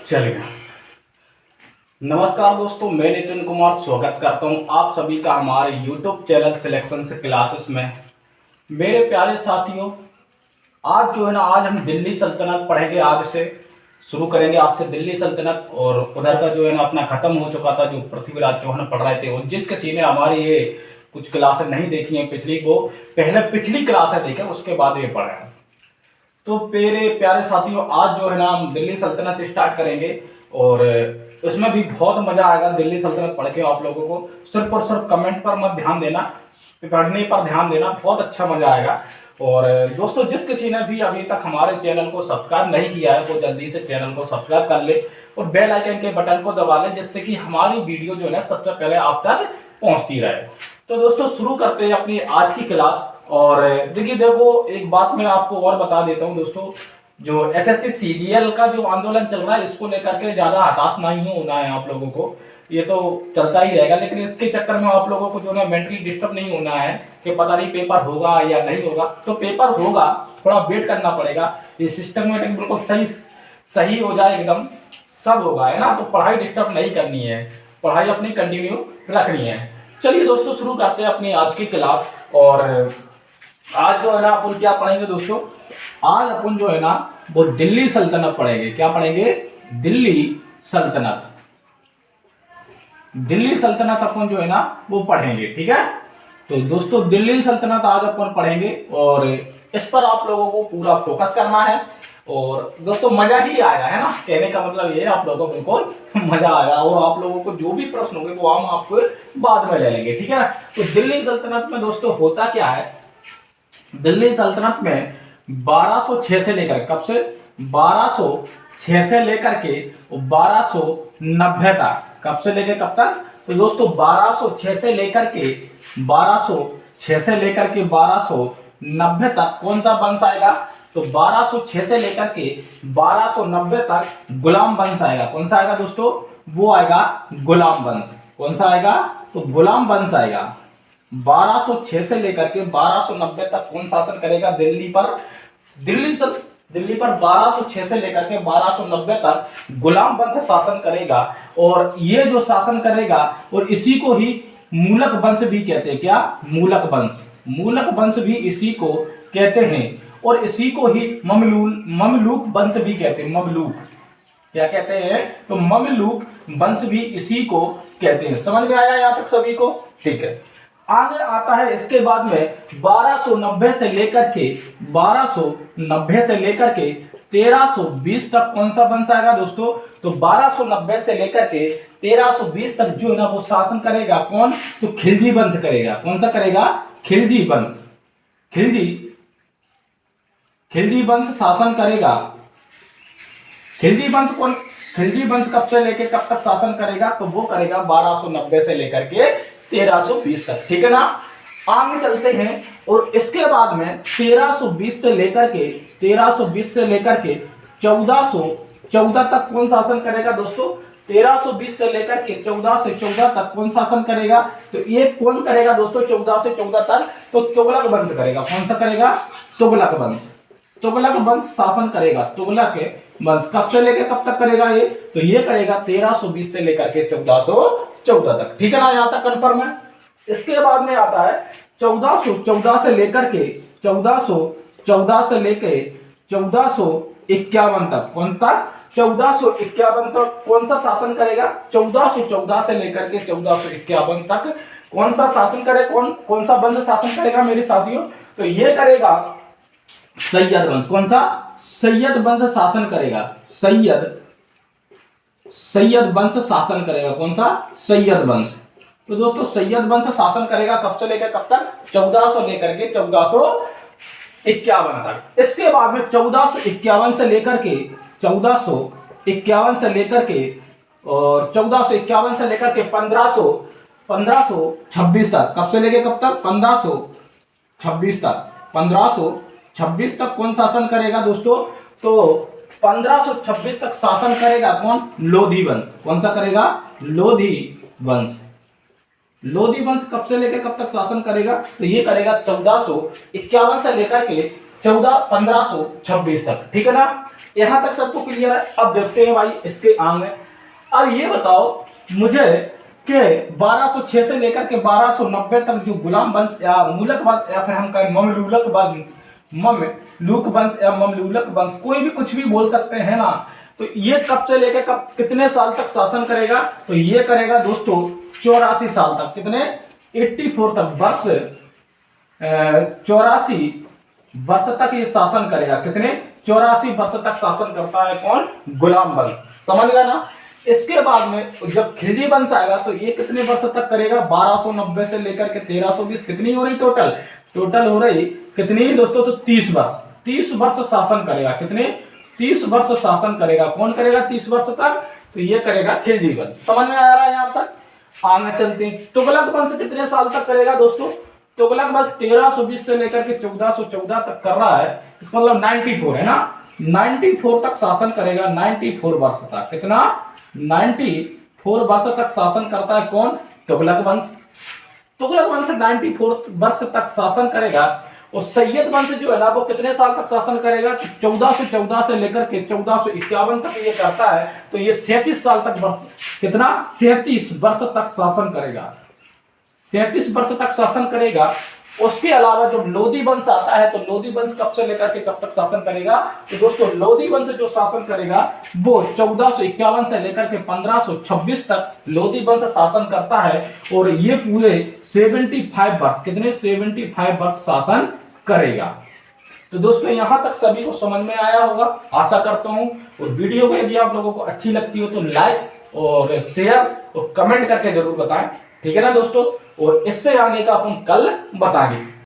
चलेगा। नमस्कार दोस्तों, मैं नितिन कुमार स्वागत करता हूं आप सभी का हमारे YouTube चैनल सिलेक्शन से क्लासेस में। मेरे प्यारे साथियों, आज जो है ना, आज हम दिल्ली सल्तनत पढ़ेंगे। आज से शुरू करेंगे, आज से दिल्ली सल्तनत। और उधर का जो है ना अपना खत्म हो चुका था, जो पृथ्वीराज चौहान पढ़ रहे थे। और जिस किसी ने हमारी ये कुछ क्लासेस नहीं देखी हैं पिछली, वो पहले पिछली क्लासें देखें, उसके बाद ये पढ़ें। तो मेरे प्यारे साथियों, आज जो है ना हम दिल्ली सल्तनत स्टार्ट करेंगे और इसमें भी बहुत मजा आएगा। दिल्ली सल्तनत पढ़ के आप लोगों को सिर्फ और सिर्फ कमेंट पर मत ध्यान देना, पढ़ने पर ध्यान देना, बहुत अच्छा मजा आएगा। और दोस्तों, जिस किसी ने भी अभी तक हमारे चैनल को सब्सक्राइब नहीं किया है, वो जल्दी से चैनल को सब्सक्राइब कर ले और बेल आइकन के बटन को दबा ले, जिससे कि हमारी वीडियो जो है ना सबसे पहले आप तक पहुंचती रहे। तो दोस्तों, शुरू करते हैं अपनी आज की क्लास। और देखिए, देखो एक बात मैं आपको और बता देता हूँ दोस्तों, जो एसएससी सीजीएल का जो आंदोलन चल रहा है, इसको लेकर के ज्यादा हताश नहीं होना है आप लोगों को। ये तो चलता ही रहेगा, लेकिन इसके चक्कर में आप लोगों को जो ना मेंटली डिस्टर्ब नहीं होना है कि पता नहीं पेपर होगा या नहीं होगा। तो पेपर होगा, थोड़ा वेट करना पड़ेगा। ये सिस्टमेटिक बिल्कुल सही सही हो जाए, एकदम सब होगा, है ना। तो पढ़ाई डिस्टर्ब नहीं करनी है, पढ़ाई अपनी कंटिन्यू रखनी है। चलिए दोस्तों, शुरू करते हैं अपनी आज की क्लास। और आज जो है ना अपन क्या पढ़ेंगे दोस्तों, आज अपन जो है ना वो दिल्ली सल्तनत पढ़ेंगे। क्या पढ़ेंगे? दिल्ली सल्तनत। दिल्ली सल्तनत अपन जो है ना वो पढ़ेंगे, ठीक है। तो दोस्तों, दिल्ली सल्तनत आज अपन पढ़ेंगे और इस पर आप लोगों को पूरा फोकस करना है। और दोस्तों, मजा ही आएगा, है ना। कहने का मतलब ये है, आप लोगों को बिल्कुल मजा आएगा। और आप लोगों को जो भी प्रश्न होंगे वो हम आपको बाद में ले लेंगे, ठीक है। तो दिल्ली सल्तनत में दोस्तों होता क्या है, दिल्ली सल्तनत में 1206 से लेकर, कब से? 1206 से लेकर के 1290 तक। कब से लेकर कब तक? तो दोस्तों 1206 से लेकर के 1206 से लेकर के 1290 तक कौन सा वंश आएगा? तो 1206 से लेकर के 1290 तक गुलाम वंश आएगा। कौन सा आएगा दोस्तों? वो आएगा गुलाम वंश। कौन सा आएगा? तो गुलाम वंश आएगा। 1206 से लेकर के 1290 तक कौन शासन करेगा दिल्ली पर? दिल्ली पर 1206 से लेकर के 1290 तक गुलाम वंश शासन करेगा। और ये जो शासन करेगा, और इसी को ही मूलक वंश भी कहते हैं। क्या? मूलक वंश। मूलक वंश भी इसी को कहते हैं। और इसी को ही ममलूक वंश भी कहते हैं। ममलूक क्या कहते हैं? तो ममलूक वंश भी इसी को कहते हैं। समझ में आया यहाँ तक सभी को? ठीक है। आगे आता है इसके बाद में 1290 से लेकर के 1290 से लेकर के 1320 तक कौन सा वंश आएगा दोस्तों? तो 1290 से लेकर के 1320 तक जो है ना वो शासन करेगा कौन? तो खिलजी वंश करेगा। कौन सा करेगा? खिलजी वंश। खिलजी वंश शासन करेगा। खिलजी वंश कौन? खिलजी वंश कब से लेकर कब तक शासन करेगा? तो वो करेगा 1290 से लेकर के 1320 तक, ठीक है ना। आगे चलते हैं। और इसके बाद में 1320 से लेकर के 1414 तक कौन शासन करेगा दोस्तों? 1320 से लेकर के 14 से 14 तक कौन शासन करेगा? तो ये कौन करेगा दोस्तों 14 से 14 तक? तो तुगलक वंश करेगा। कौन सा करेगा? तुगलक वंश। तुगलक वंश शासन करेगा। तुगलक वंश कब से लेकर कब तक करेगा ये? तो ये करेगा 1320 से लेकर के 1414 तक, ठीक है ना। यहां तक कंफर्म है। इसके बाद में आता है 1414 से लेकर के 1414 से लेकर 1451 तक। कौन तक? 1451 तक कौन सा शासन करेगा? 1414 से लेकर के 1451 तक कौन सा शासन करे? कौन सा वंश शासन करेगा मेरे साथियों? तो ये करेगा सैयद वंश। कौन सा? सैयद वंश शासन करेगा। सैयद वंश शासन करेगा। कौन सा? सैयद वंश। तो दोस्तों, सैयद वंश शासन करेगा कब से लेकर कब तक? 1400 लेकर के 1451 तक। इसके बाद में 1451 से लेकर के 1451 से लेकर के और 1451 से लेकर के 1526 तक। कब से लेकर कब तक? 1526 तक। 1526 तक कौन शासन करेगा दोस्तों? तो 1526 तक शासन करेगा कौन? लोधी वंश। कौन सा करेगा? लोधी वंश। लोधी वंश कब से लेकर कब तक शासन करेगा? तो ये करेगा 1451 से लेकर के 1526 तक, ठीक है ना। यहां तक सबको क्लियर है। अब देखते हैं भाई इसके आगे। अब ये बताओ मुझे कि 1206 से लेकर के 1290 तक जो गुलाम वंश या मूलक वंश या फिर हम कहें ममलूलक वंश, ममलूक वंश या ममलूलक वंश, कोई भी कुछ भी बोल सकते हैं ना। तो ये कब से लेकर कब कितने साल तक शासन करेगा? तो ये करेगा दोस्तों 84 साल तक। कितने? 84 तक, वर्ष 84 वर्ष तक ये शासन करेगा। कितने? 84 वर्ष तक शासन करता है कौन? गुलाम वंश। समझ गया ना। इसके बाद में जब खिलजी वंश आएगा तो ये कितने वर्ष तक करेगा? 1290 से लेकर के 1320। कितनी हो रही टोटल? टोटल हो रही कितनी दोस्तों? तो 30 वर्ष। 30 वर्ष शासन करेगा। कितने? 30 वर्ष शासन करेगा। कौन करेगा 30 वर्ष तक? तो ये करेगा खिलजी वंश। समझ में आ रहा है यहां तक? आगे चलते हैं। तुगलक वंश कितने साल तक करेगा दोस्तों? तुगलक वंश 1320 से लेकर के 1414 तक कर रहा है। इसका मतलब 94 है ना। 94 तक शासन करेगा। 94 वर्ष तक। कितना? 94 वर्ष तक शासन करता है कौन? तुगलक वंश। तुगलक वंश 94 वर्ष तक शासन करेगा। और सैयद वंश जो है ना वो कितने साल तक शासन करेगा? 1414 से लेकर के 1451 तक ये करता है। तो ये 37 साल तक वर्ष, कितना? 37 वर्ष तक शासन करेगा। 37 वर्ष तक शासन करेगा। उसके अलावा जब लोधी वंश आता है तो लोधी वंश कब से लेकर के कब तक शासन करेगा? तो दोस्तों लोधी वंश जो शासन करेगा वो 1451 से लेकर के 1526 तक लोधी वंश शासन करता है। और ये पूरे 75 वर्ष, कितने? 75 वर्ष शासन करेगा। तो दोस्तों यहां तक सभी को समझ में आया होगा, आशा करता हूं। और वीडियो को यदि आप लोगों को अच्छी लगती हो तो लाइक और शेयर और कमेंट करके जरूर बताएं, ठीक है ना दोस्तों। और इससे आगे का अपन कल बताएंगे।